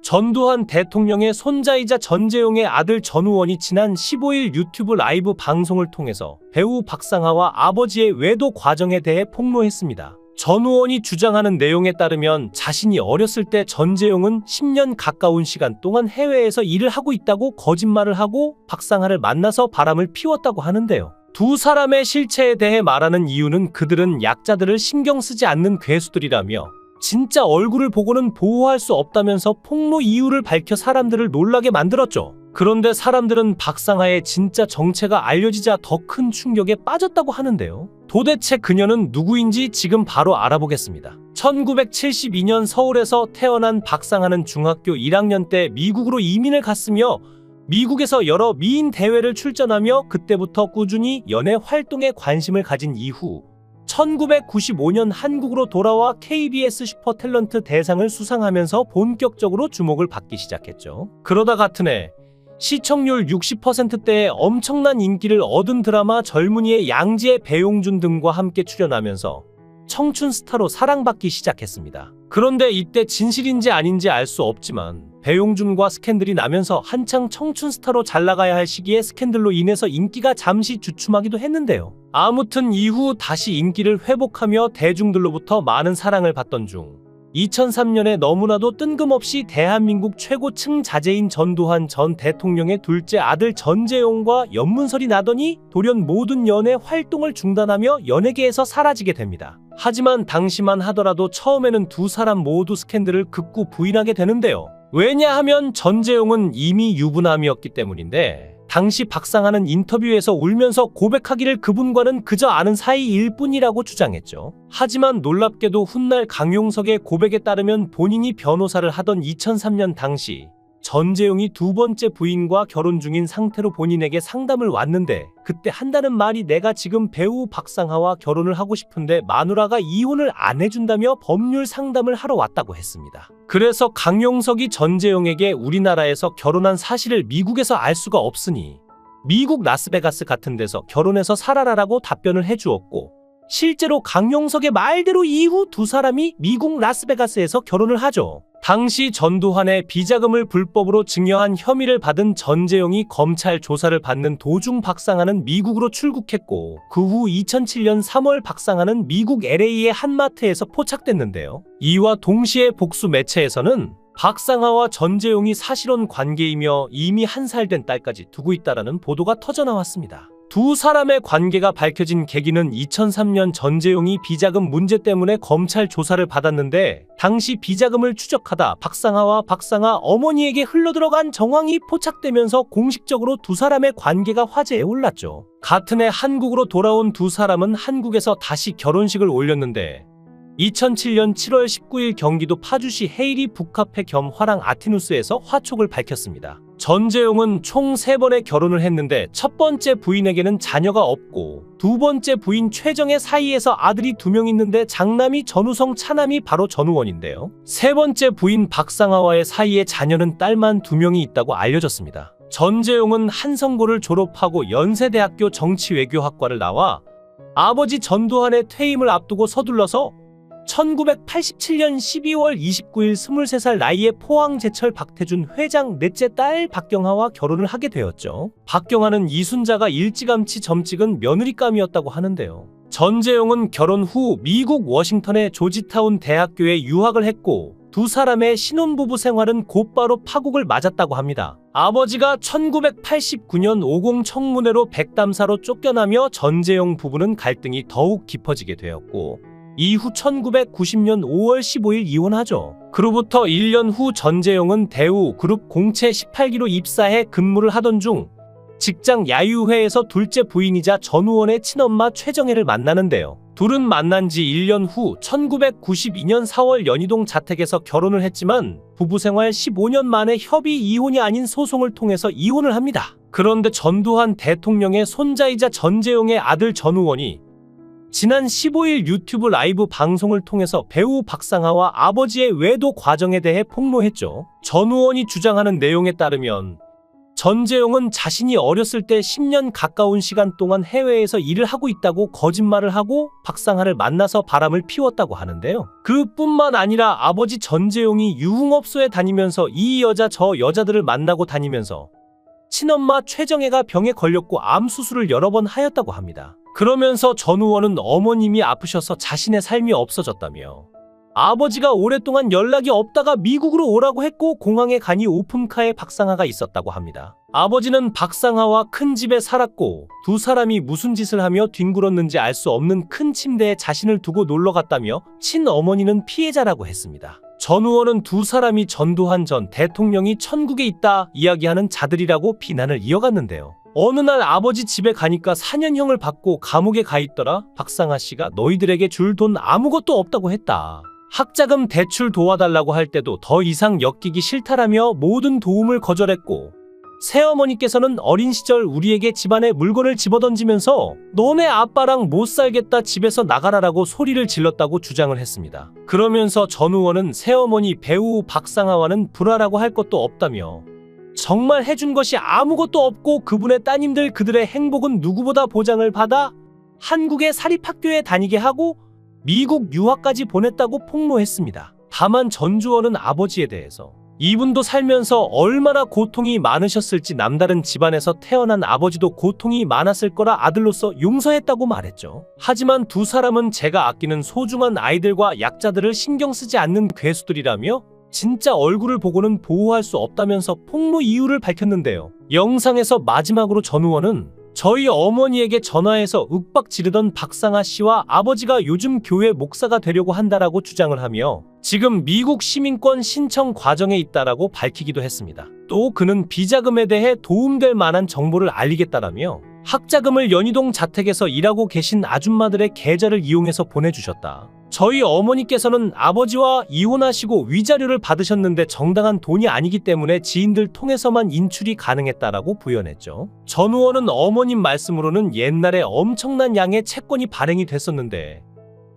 전두환 대통령의 손자이자 전재용의 아들 전우원이 지난 15일 유튜브 라이브 방송을 통해서 배우 박상아와 아버지의 외도 과정에 대해 폭로했습니다. 전우원이 주장하는 내용에 따르면 자신이 어렸을 때 전재용은 10년 가까운 시간 동안 해외에서 일을 하고 있다고 거짓말을 하고 박상아를 만나서 바람을 피웠다고 하는데요. 두 사람의 실체에 대해 말하는 이유는 그들은 약자들을 신경 쓰지 않는 괴수들이라며 진짜 얼굴을 보고는 보호할 수 없다면서 폭로 이유를 밝혀 사람들을 놀라게 만들었죠. 그런데 사람들은 박상아의 진짜 정체가 알려지자 더 큰 충격에 빠졌다고 하는데요. 도대체 그녀는 누구인지 지금 바로 알아보겠습니다. 1972년 서울에서 태어난 박상아는 중학교 1학년 때 미국으로 이민을 갔으며 미국에서 여러 미인 대회를 출전하며 그때부터 꾸준히 연예 활동에 관심을 가진 이후 1995년 한국으로 돌아와 KBS 슈퍼탤런트 대상을 수상하면서 본격적으로 주목을 받기 시작했죠. 그러다 같은 해 시청률 60%대의 엄청난 인기를 얻은 드라마 젊은이의 양지의 배용준 등과 함께 출연하면서 청춘 스타로 사랑받기 시작했습니다. 그런데 이때 진실인지 아닌지 알 수 없지만 배용준과 스캔들이 나면서 한창 청춘 스타로 잘 나가야 할 시기에 스캔들로 인해서 인기가 잠시 주춤하기도 했는데요. 아무튼 이후 다시 인기를 회복하며 대중들로부터 많은 사랑을 받던 중 2003년에 너무나도 뜬금없이 대한민국 최고층 자제인 전두환 전 대통령의 둘째 아들 전재용과 연문설이 나더니 돌연 모든 연예 활동을 중단하며 연예계에서 사라지게 됩니다. 하지만 당시만 하더라도 처음에는 두 사람 모두 스캔들을 극구 부인하게 되는데요. 왜냐하면 전재용은 이미 유부남이었기 때문인데 당시 박상아는 인터뷰에서 울면서 고백하기를 그분과는 그저 아는 사이일 뿐이라고 주장했죠. 하지만 놀랍게도 훗날 강용석의 고백에 따르면 본인이 변호사를 하던 2003년 당시 전재용이 두 번째 부인과 결혼 중인 상태로 본인에게 상담을 왔는데 그때 한다는 말이 내가 지금 배우 박상아와 결혼을 하고 싶은데 마누라가 이혼을 안 해준다며 법률 상담을 하러 왔다고 했습니다. 그래서 강용석이 전재용에게 우리나라에서 결혼한 사실을 미국에서 알 수가 없으니 미국 라스베가스 같은 데서 결혼해서 살아라라고 답변을 해주었고 실제로 강용석의 말대로 이후 두 사람이 미국 라스베가스에서 결혼을 하죠. 당시 전두환의 비자금을 불법으로 증여한 혐의를 받은 전재용이 검찰 조사를 받는 도중 박상아는 미국으로 출국했고 그 후 2007년 3월 박상아는 미국 LA의 한 마트에서 포착됐는데요. 이와 동시에 복수 매체에서는 박상아와 전재용이 사실혼 관계이며 이미 1살 된 딸까지 두고 있다라는 보도가 터져나왔습니다. 두 사람의 관계가 밝혀진 계기는 2003년 전재용이 비자금 문제 때문에 검찰 조사를 받았는데 당시 비자금을 추적하다 박상아와 박상아 어머니에게 흘러들어간 정황이 포착되면서 공식적으로 두 사람의 관계가 화제에 올랐죠. 같은 해 한국으로 돌아온 두 사람은 한국에서 다시 결혼식을 올렸는데 2007년 7월 19일 경기도 파주시 헤이리 북카페 겸 화랑 아티누스에서 화촉을 밝혔습니다. 전재용은 총 3번의 결혼을 했는데 첫 번째 부인에게는 자녀가 없고 두 번째 부인 최정의 사이에서 아들이 2명 있는데 장남이 전우성, 차남이 바로 전우원인데요. 세 번째 부인 박상아와의 사이에 자녀는 딸만 2명이 있다고 알려졌습니다. 전재용은 한성고를 졸업하고 연세대학교 정치외교학과를 나와 아버지 전두환의 퇴임을 앞두고 서둘러서 1987년 12월 29일 23살 나이에 포항제철 박태준 회장 넷째 딸 박경아와 결혼을 하게 되었죠. 박경아는 이순자가 일찌감치 점찍은 며느리감이었다고 하는데요. 전재용은 결혼 후 미국 워싱턴의 조지타운 대학교에 유학을 했고 두 사람의 신혼부부 생활은 곧바로 파국을 맞았다고 합니다. 아버지가 1989년 50 청문회로 백담사로 쫓겨나며 전재용 부부는 갈등이 더욱 깊어지게 되었고 이후 1990년 5월 15일 이혼하죠. 그로부터 1년 후 전재용은 대우그룹 공채 18기로 입사해 근무를 하던 중 직장 야유회에서 둘째 부인이자 전우원의 친엄마 최정혜를 만나는데요. 둘은 만난 지 1년 후 1992년 4월 연희동 자택에서 결혼을 했지만 부부 생활 15년 만에 협의 이혼이 아닌 소송을 통해서 이혼을 합니다. 그런데 전두환 대통령의 손자이자 전재용의 아들 전우원이 지난 15일 유튜브 라이브 방송을 통해서 배우 박상아와 아버지의 외도 과정에 대해 폭로했죠. 전우원이 주장하는 내용에 따르면 전재용은 자신이 어렸을 때 10년 가까운 시간 동안 해외에서 일을 하고 있다고 거짓말을 하고 박상아를 만나서 바람을 피웠다고 하는데요. 그뿐만 아니라 아버지 전재용이 유흥업소에 다니면서 이 여자 저 여자들을 만나고 다니면서 친엄마 최정혜가 병에 걸렸고 암 수술을 여러 번 하였다고 합니다. 그러면서 전우원은 어머님이 아프셔서 자신의 삶이 없어졌다며 아버지가 오랫동안 연락이 없다가 미국으로 오라고 했고 공항에 가니 오픈카에 박상아가 있었다고 합니다. 아버지는 박상아와 큰 집에 살았고 두 사람이 무슨 짓을 하며 뒹굴었는지 알 수 없는 큰 침대에 자신을 두고 놀러 갔다며 친어머니는 피해자라고 했습니다. 전우원은 두 사람이 전두환 전 대통령이 천국에 있다 이야기하는 자들이라고 비난을 이어갔는데요. 어느 날 아버지 집에 가니까 4년형을 받고 감옥에 가 있더라. 박상아 씨가 너희들에게 줄 돈 아무것도 없다고 했다. 학자금 대출 도와달라고 할 때도 더 이상 엮이기 싫다라며 모든 도움을 거절했고 새어머니께서는 어린 시절 우리에게 집안에 물건을 집어던지면서 너네 아빠랑 못 살겠다 집에서 나가라라고 소리를 질렀다고 주장을 했습니다. 그러면서 전우원은 새어머니 배우 박상아와는 불화라고 할 것도 없다며 정말 해준 것이 아무것도 없고 그분의 따님들 그들의 행복은 누구보다 보장을 받아 한국의 사립학교에 다니게 하고 미국 유학까지 보냈다고 폭로했습니다. 다만 전주원은 아버지에 대해서 이분도 살면서 얼마나 고통이 많으셨을지 남다른 집안에서 태어난 아버지도 고통이 많았을 거라 아들로서 용서했다고 말했죠. 하지만 두 사람은 제가 아끼는 소중한 아이들과 약자들을 신경 쓰지 않는 괴수들이라며 진짜 얼굴을 보고는 보호할 수 없다면서 폭로 이유를 밝혔는데요. 영상에서 마지막으로 전우원은 저희 어머니에게 전화해서 윽박 지르던 박상아 씨와 아버지가 요즘 교회 목사가 되려고 한다라고 주장을 하며 지금 미국 시민권 신청 과정에 있다라고 밝히기도 했습니다. 또 그는 비자금에 대해 도움될 만한 정보를 알리겠다라며 학자금을 연희동 자택에서 일하고 계신 아줌마들의 계좌를 이용해서 보내주셨다. 저희 어머니께서는 아버지와 이혼하시고 위자료를 받으셨는데 정당한 돈이 아니기 때문에 지인들 통해서만 인출이 가능했다라고 부연했죠. 전우원은 어머님 말씀으로는 옛날에 엄청난 양의 채권이 발행이 됐었는데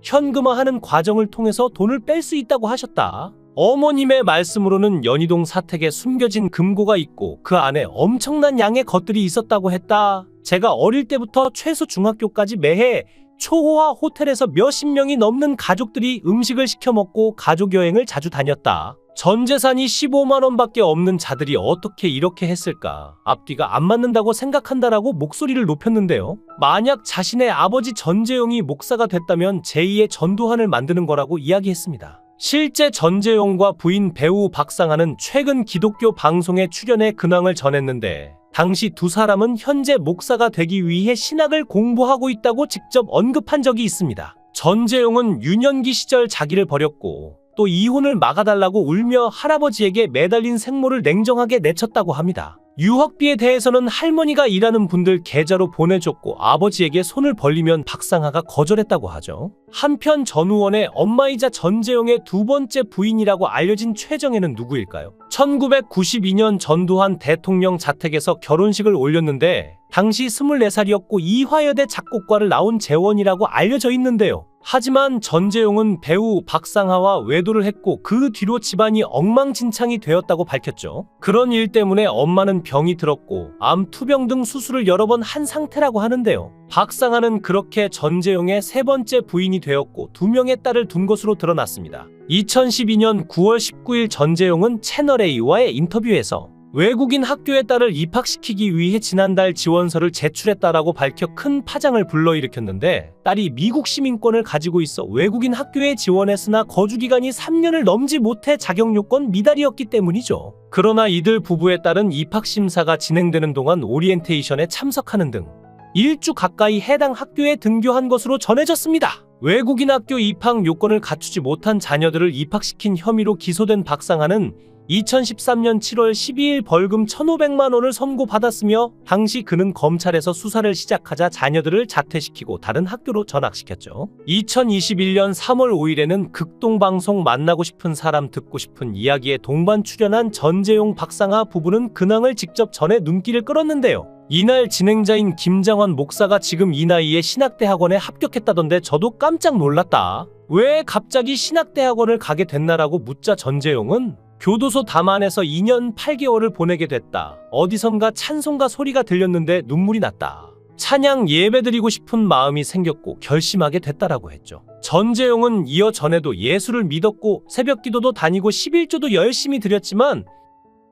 현금화하는 과정을 통해서 돈을 뺄 수 있다고 하셨다. 어머님의 말씀으로는 연희동 사택에 숨겨진 금고가 있고 그 안에 엄청난 양의 것들이 있었다고 했다. 제가 어릴 때부터 최소 중학교까지 매해 초호화 호텔에서 몇십 명이 넘는 가족들이 음식을 시켜 먹고 가족 여행을 자주 다녔다. 전 재산이 15만 원밖에 없는 자들이 어떻게 이렇게 했을까? 앞뒤가 안 맞는다고 생각한다라고 목소리를 높였는데요. 만약 자신의 아버지 전재용이 목사가 됐다면 제2의 전두환을 만드는 거라고 이야기했습니다. 실제 전재용과 부인 배우 박상아는 최근 기독교 방송에 출연해 근황을 전했는데 당시 두 사람은 현재 목사가 되기 위해 신학을 공부하고 있다고 직접 언급한 적이 있습니다. 전재용은 유년기 시절 자기를 버렸고 또 이혼을 막아달라고 울며 할아버지에게 매달린 생모를 냉정하게 내쳤다고 합니다. 유학비에 대해서는 할머니가 일하는 분들 계좌로 보내줬고 아버지에게 손을 벌리면 박상아가 거절했다고 하죠. 한편 전우원의 엄마이자 전재용의 두 번째 부인이라고 알려진 최정혜는 누구일까요? 1992년 전두환 대통령 자택에서 결혼식을 올렸는데 당시 24살이었고 이화여대 작곡과를 나온 재원이라고 알려져 있는데요. 하지만 전재용은 배우 박상아와 외도를 했고 그 뒤로 집안이 엉망진창이 되었다고 밝혔죠. 그런 일 때문에 엄마는 병이 들었고 암, 투병 등 수술을 여러 번 한 상태라고 하는데요. 박상아는 그렇게 전재용의 세 번째 부인이 되었고 두 명의 딸을 둔 것으로 드러났습니다. 2012년 9월 19일 전재용은 채널A와의 인터뷰에서 외국인 학교에 딸을 입학시키기 위해 지난달 지원서를 제출했다라고 밝혀 큰 파장을 불러일으켰는데 딸이 미국 시민권을 가지고 있어 외국인 학교에 지원했으나 거주기간이 3년을 넘지 못해 자격요건 미달이었기 때문이죠. 그러나 이들 부부의 딸은 입학심사가 진행되는 동안 오리엔테이션에 참석하는 등 1주 가까이 해당 학교에 등교한 것으로 전해졌습니다. 외국인 학교 입학 요건을 갖추지 못한 자녀들을 입학시킨 혐의로 기소된 박상아는 2013년 7월 12일 벌금 1,500만 원을 선고받았으며 당시 그는 검찰에서 수사를 시작하자 자녀들을 자퇴시키고 다른 학교로 전학시켰죠. 2021년 3월 5일에는 극동방송 만나고 싶은 사람 듣고 싶은 이야기에 동반 출연한 전재용 박상아 부부는 근황을 직접 전해 눈길을 끌었는데요. 이날 진행자인 김장환 목사가 지금 이 나이에 신학대학원에 합격했다던데 저도 깜짝 놀랐다. 왜 갑자기 신학대학원을 가게 됐나라고 묻자 전재용은 교도소 담안에서 2년 8개월을 보내게 됐다. 어디선가 찬송가 소리가 들렸는데 눈물이 났다. 찬양 예배드리고 싶은 마음이 생겼고 결심하게 됐다라고 했죠. 전재용은 이어 전에도 예수를 믿었고 새벽 기도도 다니고 11조도 열심히 드렸지만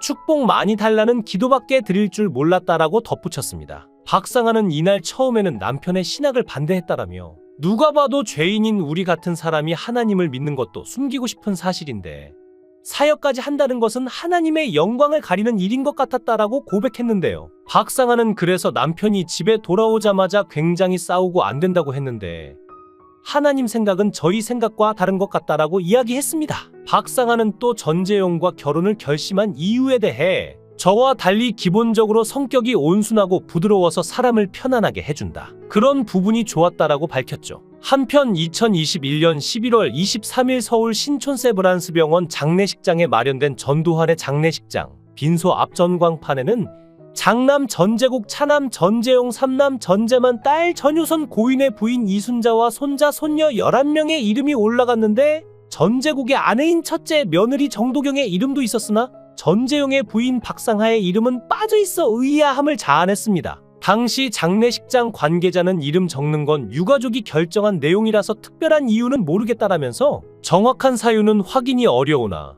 축복 많이 달라는 기도밖에 드릴 줄 몰랐다라고 덧붙였습니다. 박상아는 이날 처음에는 남편의 신학을 반대했다라며 누가 봐도 죄인인 우리 같은 사람이 하나님을 믿는 것도 숨기고 싶은 사실인데 사역까지 한다는 것은 하나님의 영광을 가리는 일인 것 같았다라고 고백했는데요. 박상아는 그래서 남편이 집에 돌아오자마자 굉장히 싸우고 안 된다고 했는데 하나님 생각은 저희 생각과 다른 것 같다라고 이야기했습니다. 박상아는 또 전재용과 결혼을 결심한 이유에 대해 저와 달리 기본적으로 성격이 온순하고 부드러워서 사람을 편안하게 해준다. 그런 부분이 좋았다라고 밝혔죠. 한편 2021년 11월 23일 서울 신촌 세브란스 병원 장례식장에 마련된 전두환의 장례식장 빈소 앞 전광판에는 장남 전재국, 차남 전재용, 삼남 전재만, 딸 전유선, 고인의 부인 이순자와 손자, 손녀 11명의 이름이 올라갔는데 전재국의 아내인 첫째 며느리 정도경의 이름도 있었으나 전재용의 부인 박상하의 이름은 빠져있어 의아함을 자아냈습니다. 당시 장례식장 관계자는 이름 적는 건 유가족이 결정한 내용이라서 특별한 이유는 모르겠다라면서 정확한 사유는 확인이 어려우나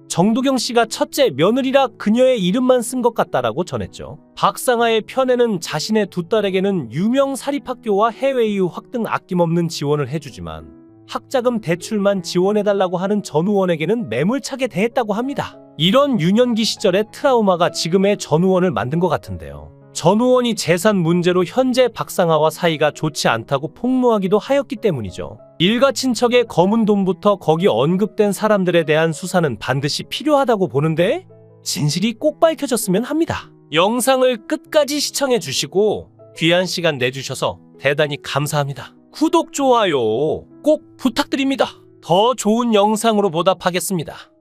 정도경 씨가 첫째 며느리라 그녀의 이름만 쓴 것 같다라고 전했죠. 박상아의 편에는 자신의 두 딸에게는 유명 사립학교와 해외 유학 등 아낌없는 지원을 해주지만 학자금 대출만 지원해달라고 하는 전우원에게는 매몰차게 대했다고 합니다. 이런 유년기 시절의 트라우마가 지금의 전우원을 만든 것 같은데요. 전우원이 재산 문제로 현재 박상아와 사이가 좋지 않다고 폭로하기도 하였기 때문이죠. 일가 친척의 검은 돈부터 거기 언급된 사람들에 대한 수사는 반드시 필요하다고 보는데 진실이 꼭 밝혀졌으면 합니다. 영상을 끝까지 시청해 주시고 귀한 시간 내주셔서 대단히 감사합니다. 구독, 좋아요 꼭 부탁드립니다. 더 좋은 영상으로 보답하겠습니다.